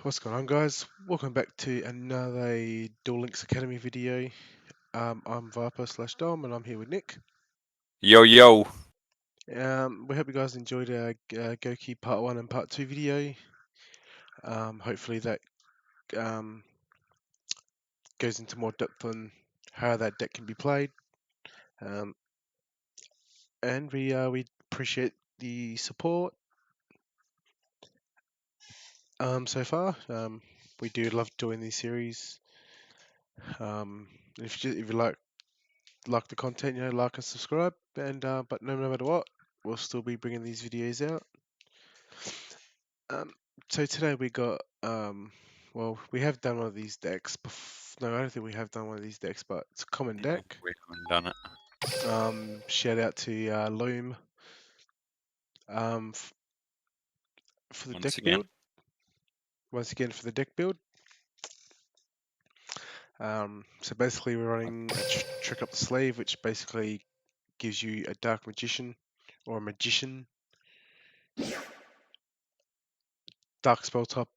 What's going on, guys? Welcome back to another Duel Links Academy video. I'm Viper/Dom, and I'm here with Nick. Yo, yo. We hope you guys enjoyed our Goki Part 1 and Part 2 video. Hopefully that um, goes into more depth on how that deck can be played. And we appreciate the support so far. We do love doing these series. If you like the content, like and subscribe. And but no matter what, we'll still be bringing these videos out. Um, so today we got well, we have done one of these decks. No, I don't think we have done one of these decks, but it's a common No, deck. we haven't done it. Shout out to Loom for the deck Once again. build. Once again for the deck build. So basically we're running a trick up the sleeve, which basically gives you a dark magician or a magician. Dark spell top.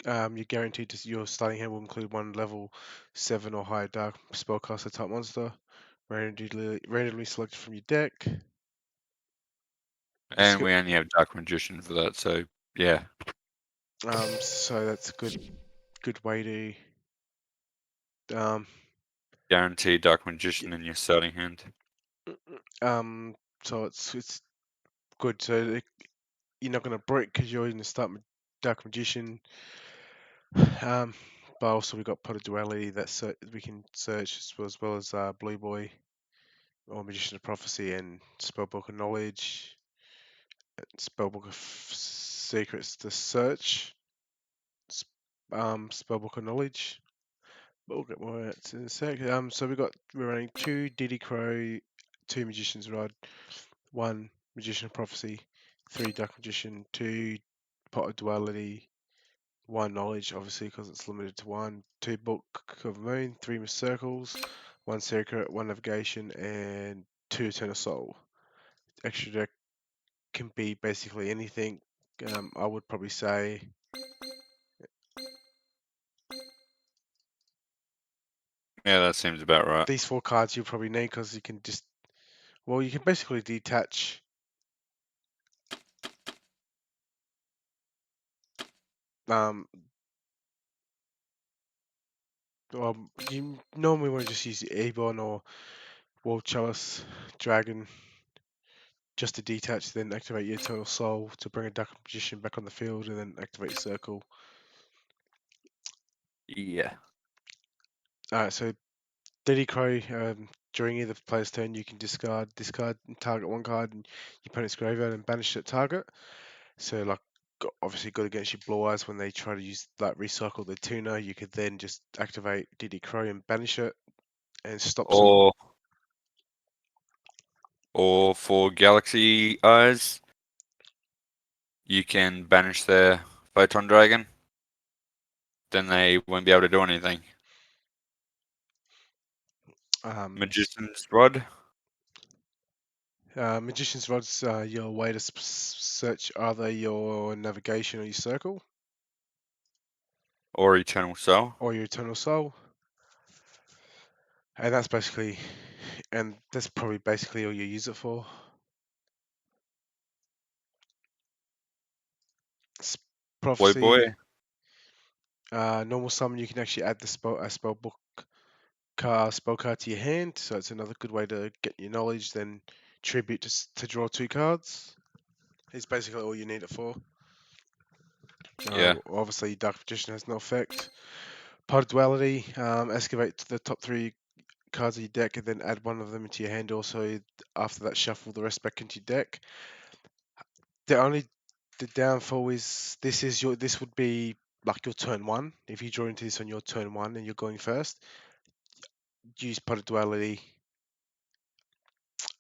You're guaranteed to your starting hand will include one level 7 or higher dark spellcaster type monster, randomly selected from your deck. And we only have Dark Magician for that, so yeah. So that's a good way to Guaranteed Dark Magician in your starting hand. so it's good. So you're not gonna break because you're in the start dark magician. But also we got pot of duality that we can search as well as blue boy or magician of prophecy and spellbook of knowledge. Spellbook of Secrets to search, Spellbook of Knowledge. But we'll get more of that in a sec. So we're running two Diddy Crow, two Magician's Rod, one Magician of Prophecy, three Dark Magician, two Pot of Duality, one Knowledge, obviously because it's limited to one, two Book of Moon, three Circles, one Secret, one Navigation, and two Eternal Soul. Extra deck can be basically anything. I would probably say Yeah, that seems about right. these four cards you'll probably need because you can basically detach um you normally want to just use the Ebon or World Chalice Dragon just to detach, then activate your Eternal Soul to bring a Dark Magician back on the field, and then activate Circle. Yeah. Alright, so Diddy Crow, during either player's turn, you can discard and target one card in your opponent's graveyard and banish that target. So, like, obviously good against your Blue Eyes when they try to use recycle the tuner. You could then just activate Diddy Crow and banish it and stops them. Or for Galaxy Eyes, you can banish their Photon Dragon. Then they won't be able to do anything. Magician's Rod. Magician's Rod's your way to search either your navigation or your circle Or Eternal Soul. or your Eternal Soul, and that's probably basically all you use it for. Boy, Prophecy, boy. normal summon. You can actually add a spell card to your hand, so it's another good way to get your knowledge. Then tribute to draw two cards. It's basically all you need it for. Yeah. Obviously, Dark Magician has no effect. Pod Duality, excavate the top three cards of your deck and then add one of them into your hand. Also, after that, shuffle the rest back into your deck. The downfall is this would be like your turn one. If you draw into this on your turn one and you're going first, use Pot of Duality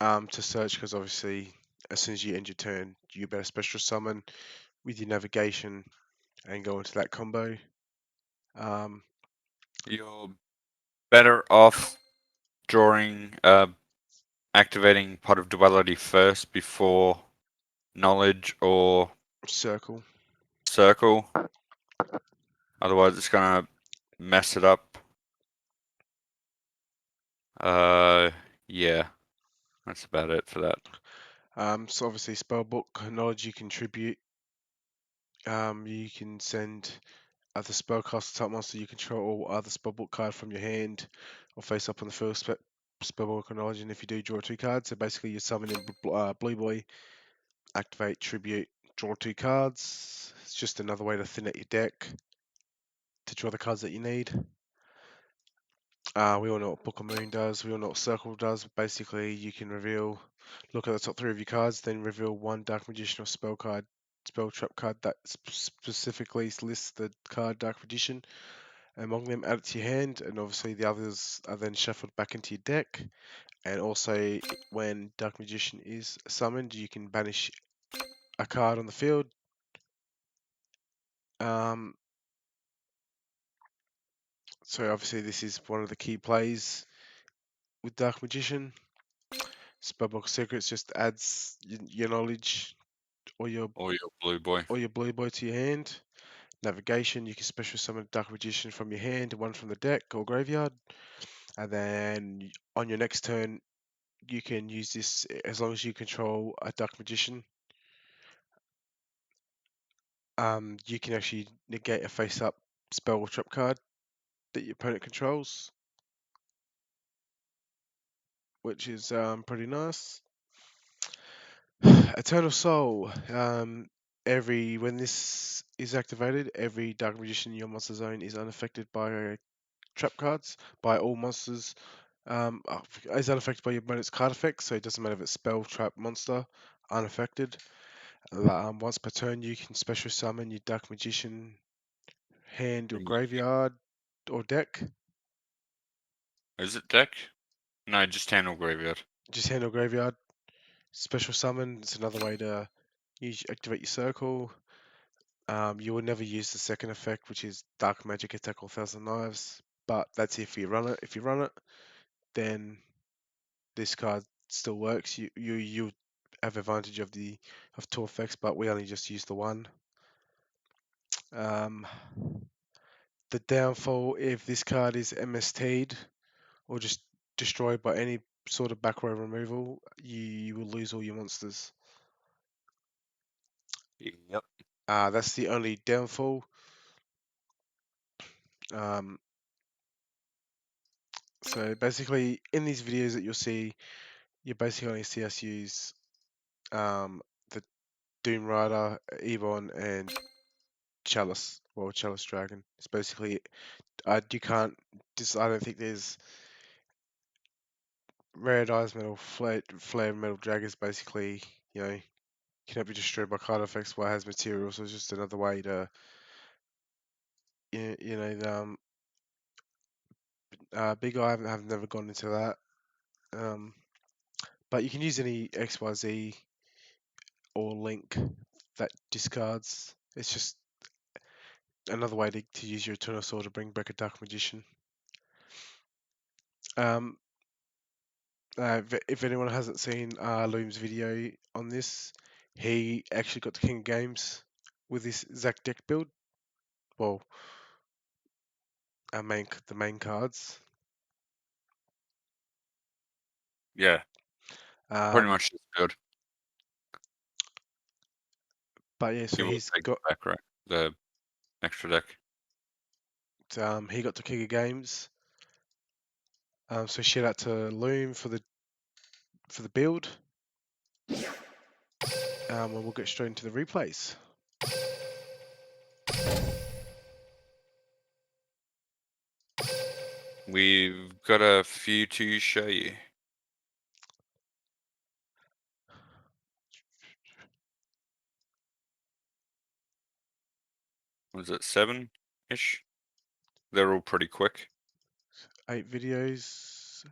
to search because obviously as soon as you end your turn, you better special summon with your navigation and go into that combo. You're better off drawing, activating Pot of Duality first before Knowledge or Circle. Circle. Otherwise, it's gonna mess it up. Yeah, that's about it for that. So obviously spellbook knowledge you contribute. You can send other spellcaster type monster you control or other spellbook card from your hand or face up on the field spellbook knowledge. And if you do draw 2 cards, so basically you're summoning Blue Boy, activate tribute, draw 2 cards. It's just another way to thin out your deck to draw the cards that you need. We all know what Book of Moon does. We all know what Circle does. Basically, you can look at the top 3 of your cards, then reveal 1 Dark Magician or spell trap card that specifically lists the card Dark Magician. Among them, add it to your hand, and obviously the others are then shuffled back into your deck. And also, when Dark Magician is summoned, you can banish a card on the field. Um, so obviously, this is one of the key plays with Dark Magician. Spellbook Secrets just adds your knowledge or your Or your blue boy. Blue Boy to your hand. Navigation, you can special summon a Dark Magician from your hand, one from the deck or graveyard. And then on your next turn, you can use this as long as you control a Dark Magician. You can actually negate a face-up spell or trap card that your opponent controls, which is pretty nice. Eternal Soul. When this is activated, every Dark Magician in your monster zone is unaffected by trap cards by all monsters. Is unaffected by your opponent's card effects, so it doesn't matter if it's spell, trap, monster, unaffected. Once per turn, you can special summon your Dark Magician hand or From graveyard or deck. Is it deck? No, just hand or graveyard. Just hand or graveyard. Special summon. It's another way to activate your circle. You will never use the second effect, which is Dark Magic Attack or Thousand Knives, but that's if you run it. If you run it, then this card still works. You have advantage of the of 2 effects, but we only just use the one. Um, the downfall if this card is MST'd or just destroyed by any sort of back row removal, you will lose all your monsters. Yep. That's the only downfall. Um, so basically, in these videos that you'll see, you basically only see us use the Doom Rider, Ebon, and Chalice, well, Chalice Dragon. It's basically you can't. I don't think there's Rare Eyes Metal Flare Metal Dragons. Basically, you know, cannot be destroyed by card effects. While it has material, so it's just another way to, you know, Big Eye. I've never gone into that. Um, but you can use any XYZ or Link that discards. It's just another way to use your Eternal Sword to bring back a Dark Magician. Um, if anyone hasn't seen Loom's video on this, he actually got the King of Games with this Zack deck build. Well, the main cards. Yeah, pretty Um, much just good. but yeah, so He will take the back right, the extra deck. he got the King of Games. So shout out to Loom for the build. And we'll get straight into the replays. We've got a few to show you. Was it 7-ish? They're all pretty quick. 8 videos.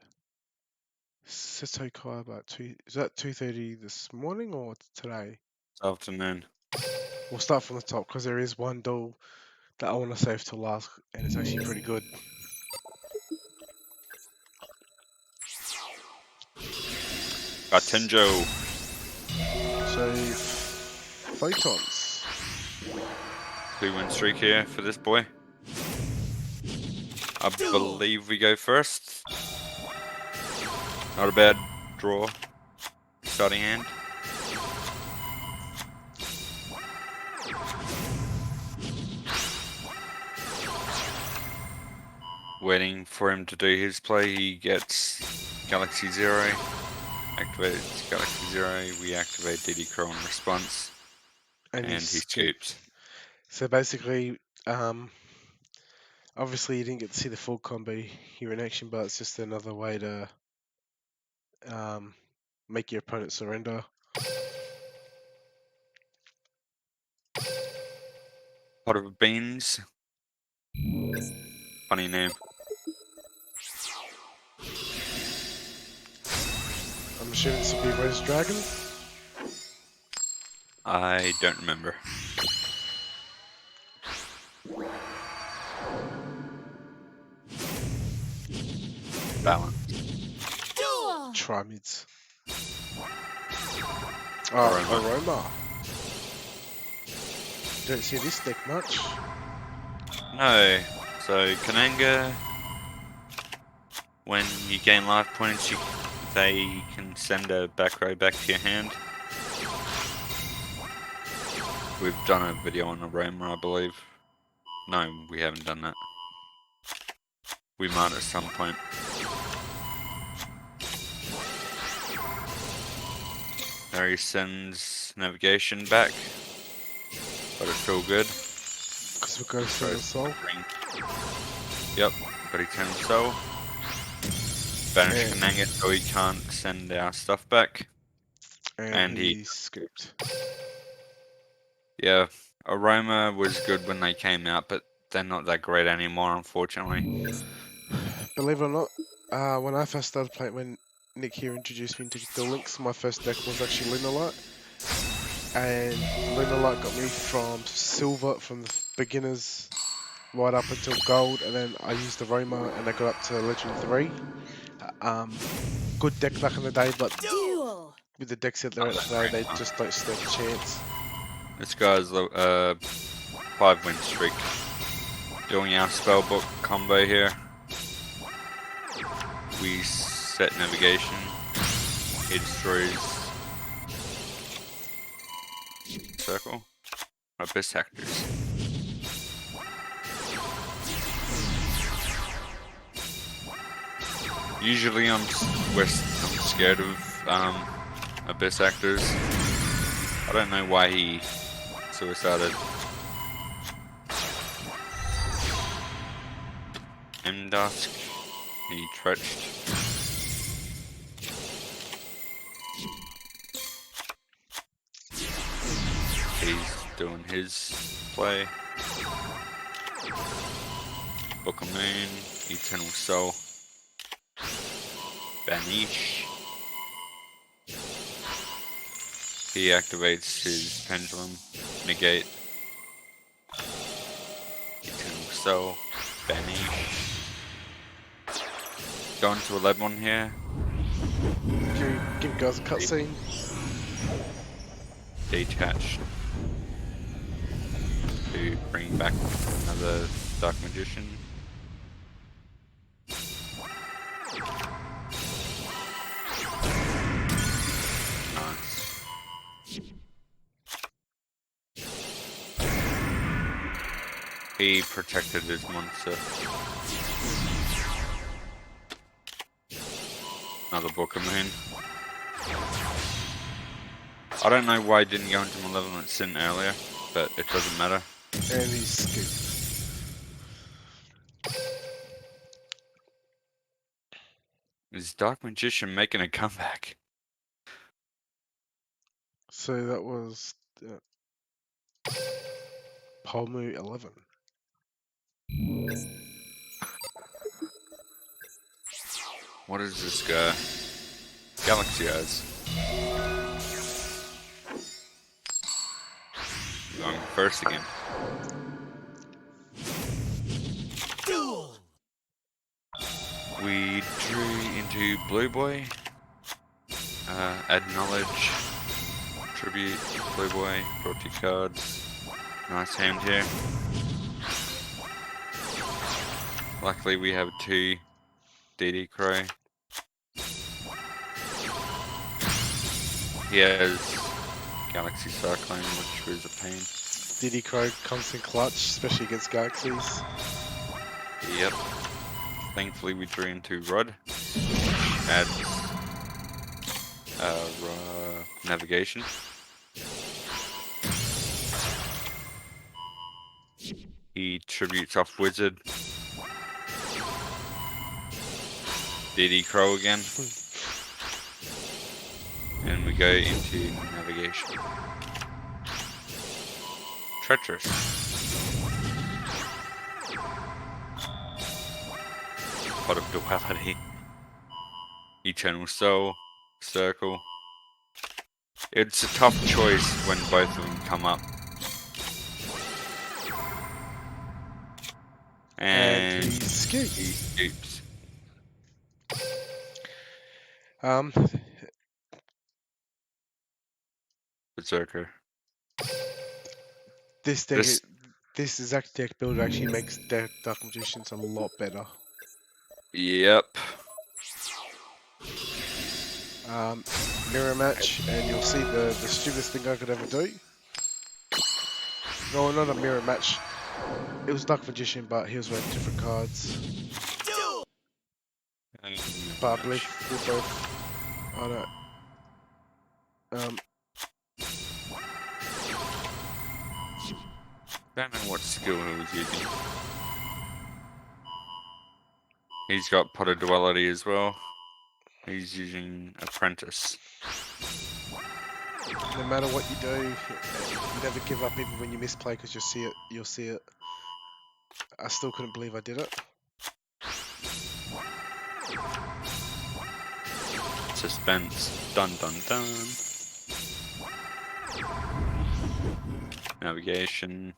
Seto Kai about 2. Is that 2:30 this morning or today? This afternoon. We'll start from the top because there is one duel that I want to save till last, and it's actually pretty good. Atenjo. So, photons. 2-win streak here for this boy. I believe we go first. Not a bad draw. Starting hand. Waiting for him to do his play. He gets Galaxy 0. Activates Galaxy 0. We activate DD Crow in response. And he And he scooped. scoops. So basically, obviously you didn't get to see the full combo here in action, but it's just another way to make your opponent surrender. Pot of Beans. Funny name. I'm assuming this will be Res Dragon. I don't remember. Balance. Duel. Try mids. Aroma. Aroma. Don't see this deck much. No. So Kananga, when you gain life points, they can send a back row back to your hand. We've done a video on Aroma, I believe. No, we haven't done that. We might at some point. There he sends navigation back, but it's all good. Because we're going to the soul. Yep, but he turns soul. Banish And- Kananga so he can't send our stuff back. And he scooped. Yeah, Aroma was good when they came out, but they're not that great anymore, unfortunately. Believe it or not, when I first started playing, when Nick here introduced me into Duel Links, my first deck was actually Lunalight. And Lunalight got me from silver, from the beginners right up until gold, and then I used Aroma and I got up to Legend 3. Good deck back in the day, but Duel. with the decks that they're at today, they just don't stand a chance. This guy's a 5-win streak. Doing our spellbook combo here. We set navigation. He destroys circle. Abyss actors. Usually I'm scared of Abyss actors. I don't know why he suicided. Dusk. He trenched. He's doing his play. Book of Moon. Eternal Soul. Banish. He activates his pendulum. Negate. Eternal Soul. Banish. Going to 11 here. Can you give guys a cutscene? Detached. To bring back another Dark Magician. Nice. He protected his monster. Another Book of Moon. I don't know why I didn't go into Malevolent Sin earlier, but it doesn't matter. And he scooped. Is Dark Magician making a comeback? So that was Polmu 11. What is this guy? Galaxy Eyes. Going first again. Duel. We drew into Blue Boy. Add knowledge. Tribute. Blue Boy. Draw 2 cards. Nice hand here. Luckily, we have 2 DD Crow. He has Galaxy Cyclone, which was a pain. Diddy Crow comes in clutch, especially against galaxies. Yep. Thankfully, we drew into Rod, which adds navigation. He tributes off Wizard. DD Crow again. And we go into navigation. Treacherous. Pot of Duality. Eternal Soul. Circle. It's a tough choice when both of them come up. And he scoops. he scoops. Berserker. This deck, This, this exact deck builder actually makes Dark Magicians a lot better. yep. Mirror match, and you'll see the stupidest thing I could ever do. No, not a mirror match. It was Dark Magician, but he was wearing different cards. Duel. But I believe we both. I don't. Don't know what skill he was using. He's got Pot of Duality as well. He's using Apprentice. No matter what you do, you never give up even when you misplay because you'll see it. You'll see it. I still couldn't believe I did it. Suspense. Dun dun dun. Navigation.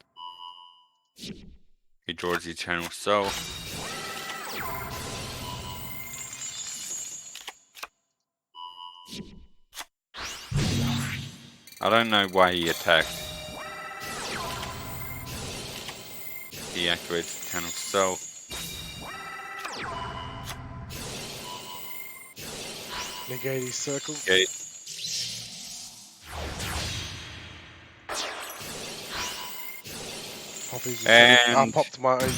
He draws Eternal Soul. I don't know why he attacked. He activates Eternal Soul. Negate his circle. Gate. Pop his And- I popped my own.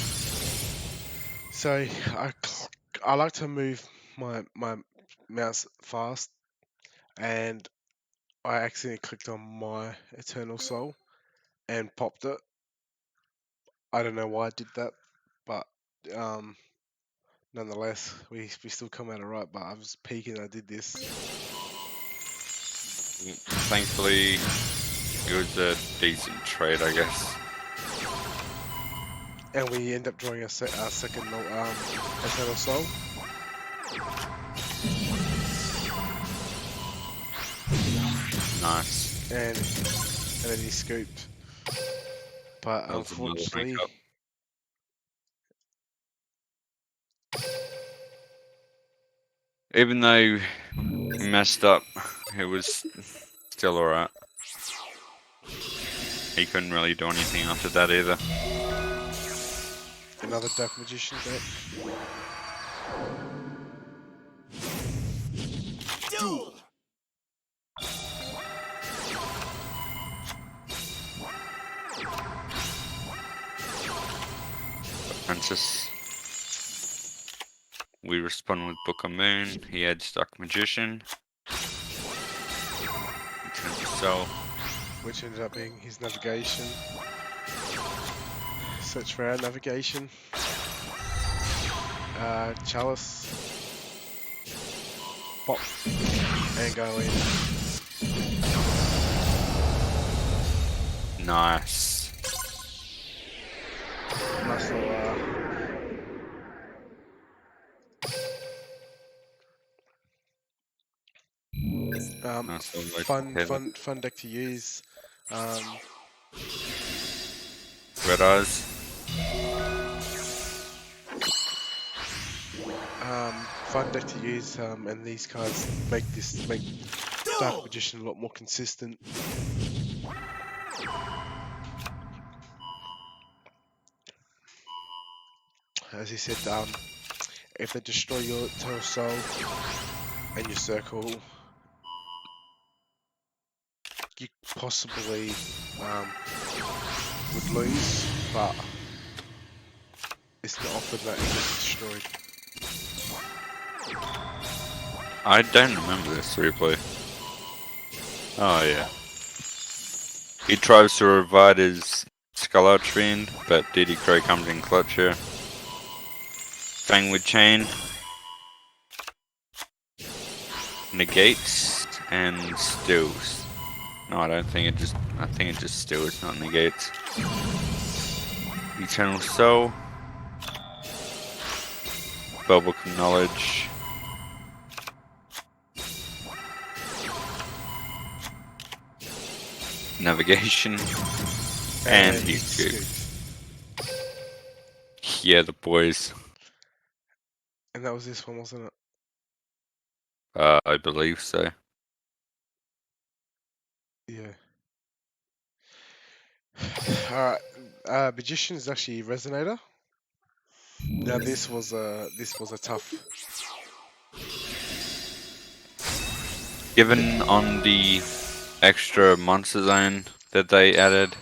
So I like to move my mouse fast, and I accidentally clicked on my Eternal Soul and popped it. I don't know why I did that, but nonetheless, we still come out alright. But I was peeking. I did this. Thankfully, it was a decent trade, I guess. And we end up drawing our second Eternal Soul. Nice. And then he scooped. But That was another unfortunately, makeup. Even though he messed up, it was still alright. He couldn't really do anything after that either. another Dark Magician deck. Duel. Princess. We respond with Book of Moon. He adds Dark Magician. Eternal Soul. Which ended up being his navigation. Search for our navigation. Chalice. Pop. And go in. Nice. Nice little, Nice little way to hit it. fun deck to use. Red Eyes. Fun deck to use, and these cards make Dark Magician a lot more consistent. as he said, if they destroy your Eternal Soul and your circle, you possibly would lose, but it's not often that it gets destroyed. I don't remember this replay. Oh yeah. He tries to revive his Skull Archfiend, but DD Crow comes in clutch here. Fang with Chain. Negates and stills. No, I don't think it just. I think it just stills, not negates. Eternal Soul. Spellbook of Knowledge. Navigation. And he's scooped. good. Yeah, the boys. And that was this one, wasn't it? I believe so. Yeah. Alright. Magician is actually Resonator. Now this was a tough. Given on the extra monster zone that they added,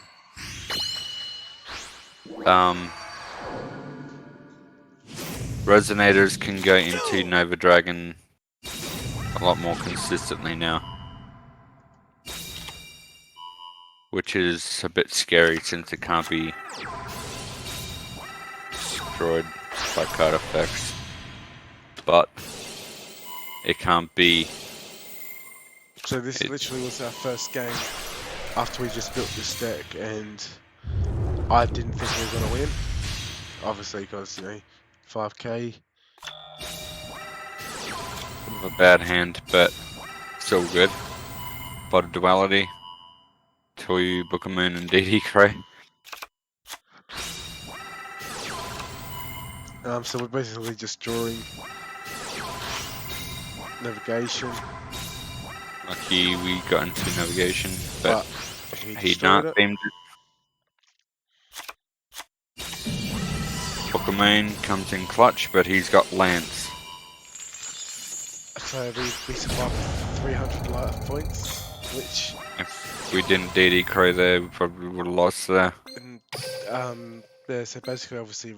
resonators can go into Nova Dragon a lot more consistently now, which is a bit scary since it can't be destroyed by card effects, but it can't be. So this literally was our first game after we just built this deck, and I didn't think we were gonna win. Obviously, because 5k. A bad hand, but still good. But a duality. Toyu, Book of Moon, and DD Cray. So we're basically just drawing navigation, Lucky we got into navigation, but he he destroyed not it. beamed it. Book of Moon comes in clutch, but he's got Lance. So we survived 300 life points, which If we didn't DD Cray there, we probably would have lost there. and yeah, so basically obviously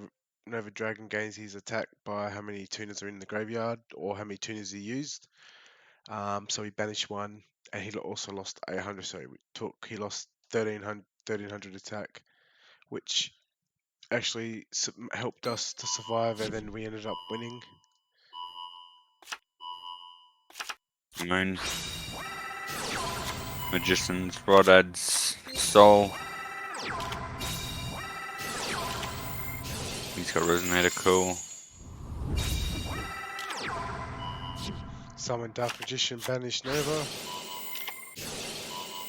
Nova Dragon gains his attack by how many tuners are in the graveyard or how many tuners he used. So he banished one, and he also lost 800. So he lost 1300 attack, which actually helped us to survive, and then we ended up winning. Moon. Magician's Rod adds Soul. He's got Resonator, cool. Summon Dark Magician, banish Nova,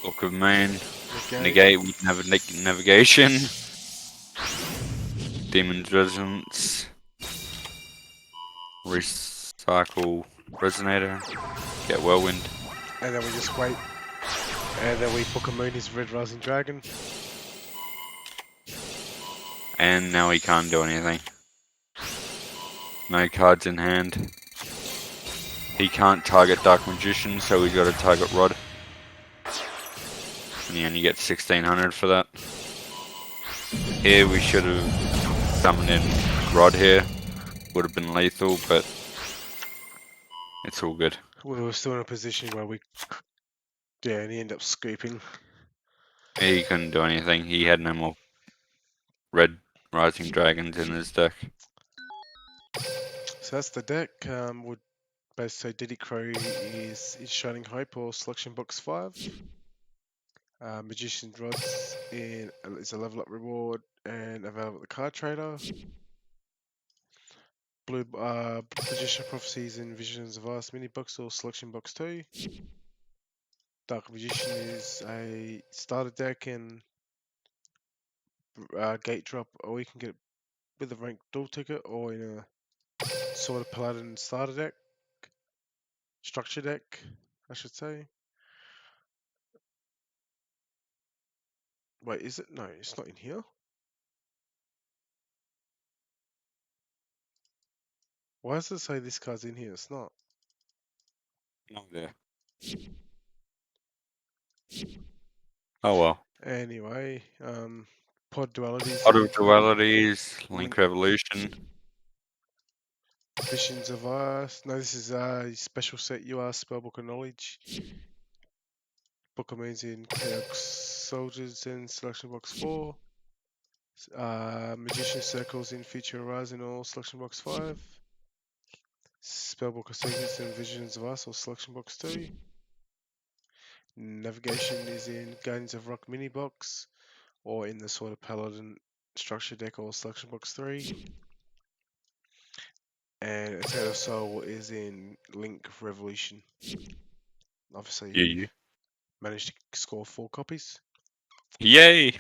Book of Moon. negate. Negate, we can have a navigation. Demon's Resonance. Recycle Resonator. Get Whirlwind. And then we just wait. And then we book a moon his Red Rising Dragon. And now he can't do anything. No cards in hand. He can't target Dark Magician, so he's got to target Rod. And he only gets 1600 for that. Here we should have summoned in Rod here. Would have been lethal, but it's all good. We were still in a position where and he ended up scooping. He couldn't do anything. He had no more red Rising Dragons in his deck. So that's the deck. Would basically say Diddy Crow is Shining Hope or Selection Box 5. Magician Rods is a level up reward and available at the card trader. Blue Magician Prophecies and Visions of Ice mini box or Selection Box 2. Dark Magician is a starter deck and gate drop, or you can get it with a ranked dual ticket or in a sort of Paladin starter deck, structure deck, I should say. Wait, is it? No, it's not in here. Why does it say this card's in here? It's not. Oh, yeah. Oh well. Anyway, pod dualities Lot that of include dualities, Link Link Revolution. Visions of Us. No, this is a special set UR Spellbook of Knowledge. Book of Means in Chaos Soldiers in Selection Box 4. Magician Circles in Future Horizon or Selection Box 5. Spellbook of Secrets and Visions of Us or Selection Box 2. Navigation is in Guardians of Rock Mini Box or in the Sword of Paladin Structure Deck or Selection Box 3. And Eternal Soul is in Link Revolution. Obviously, Yeah, we yeah. managed to score 4 copies. Yay!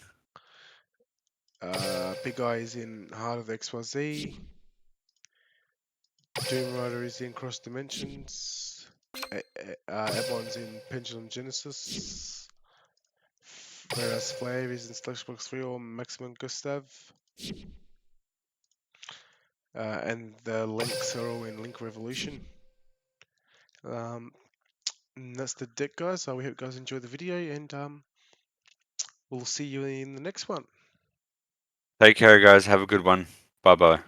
Big Eye is in Heart of XYZ. Doom Rider is in Cross Dimensions. Ebon's in Pendulum Genesis. Whereas Flare is in Selection Box 3 or Maximum Gustav. And the links are all in Link Revolution. And that's the deck, guys. So we hope you guys enjoy the video, and we'll see you in the next one. Take care, guys. Have a good one. Bye bye.